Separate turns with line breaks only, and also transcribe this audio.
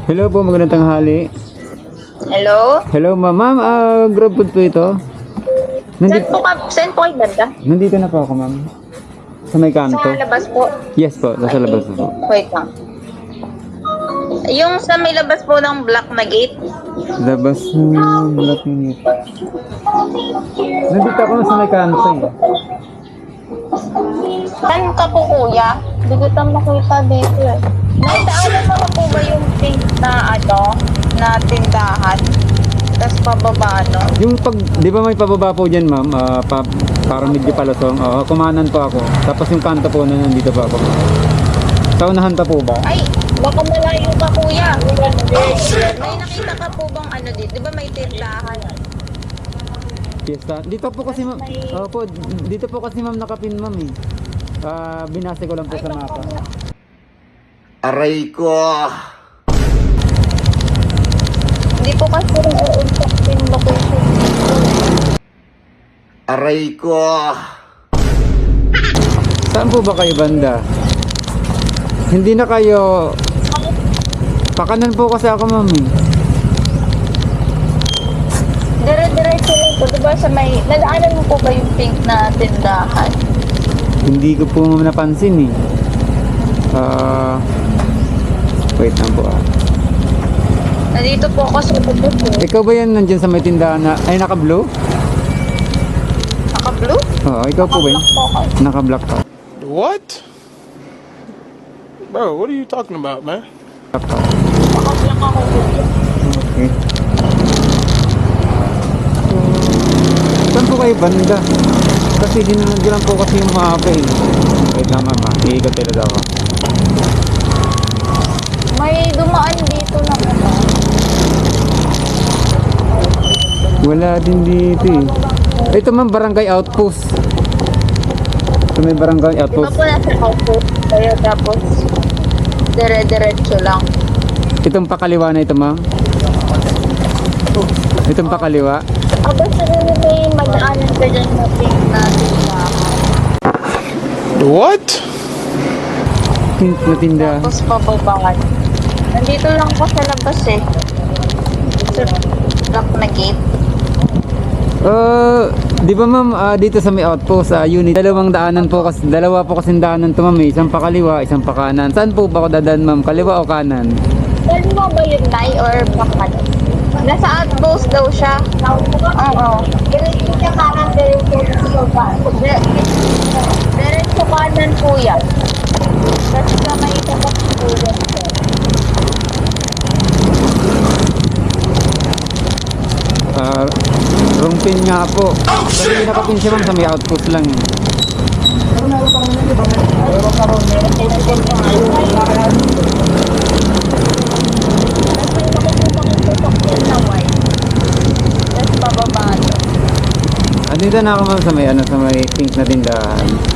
Hello po, magandang tanghali.
Hello?
Hello ma'am, grab food po ito.
Saan po kayo banda?
Nandito na po ako ma'am. Sa may kanto.
Sa labas po?
Yes po, nasa labas po.
Wait lang. Yung sa may labas po ng black na gate?
Labas na, black minute. Nandito ako sa may kanto eh.
Saan ka po kuya? Hindi ko tam makita dito eh. Naitaanan mo na po ba yung pink na na tindahan? Tapos pababa
Yung pag, di ba may pababa po dyan ma'am, parang medyo palusong. Kumanan po ako. Tapos yung kanto po na nandito po ako. Sa unahan pa po ba?
Ay, baka malayo ka kuya. May nakita ka po bang dito? Di ba may tindahan?
Fiesta. Dito po kasi ma'am. Opo, dito po kasi ma'am nakapin ma'am eh. Binase ko lang po sa mapa.
Aray ko!
Hindi po kasi yung location.
Aray ko!
Saan po ba kayo banda? Hindi na kayo... Pakanan po kasi ako ma'am eh.
Dire-diretso lang po. Diba sa may... Nadaanan mo po ba yung pink na tindahan?
Hindi ko po ma'am napansin eh. Wait lang po
Nandito po ako sa bubuk po.
Ikaw ba yan nandyan sa may tindahan na... Ay, naka-blue?
Naka-blue?
Oo, ikaw po ba yan?
Naka-black po ako.
Naka-black ka.
What? Bro, what are you talking about, man?
Black ka.
Naka-black ako.
Okay. Saan po kayo banda? Kasi dinanagyan po kasi yung mapa eh. Wait lang mama, iikot talaga ako.
May dumaan dito na po.
Wala din dito eh. Ito ma'am, barangay outpost. Ito may barangay
Diba
outpost.
po nasa outpost? Kaya tapos dire-diretso lang.
Itong pakaliwa na ito ma'am. Itong pakaliwa.
Basta rin may magdaanan ka dyan na pink na tindahan.
What?
Pink na tindahan.
Tapos pababangan. Nandito lang po sa labas eh. Sa black na gate.
Di ba ma'am, dito sa may outpost, unit, dalawang daanan po kasi, dalawa po kasing daanan to ma'am, isang pa kaliwa, isang pa kanan. Saan po ba ako dadaan ma'am, kaliwa o kanan?
Saan mo ba yun, Nay? Or bakan? Nasa outpost daw siya. Oo. Diretso siya kanan, diretso diretso kanan po yan. Kasi sa may tabak po yan.
Wrong pin nga po. Kasi nakapin siya ma'am sa may outpost lang eh. Andito na ako ma'am sa may pink na tindahan.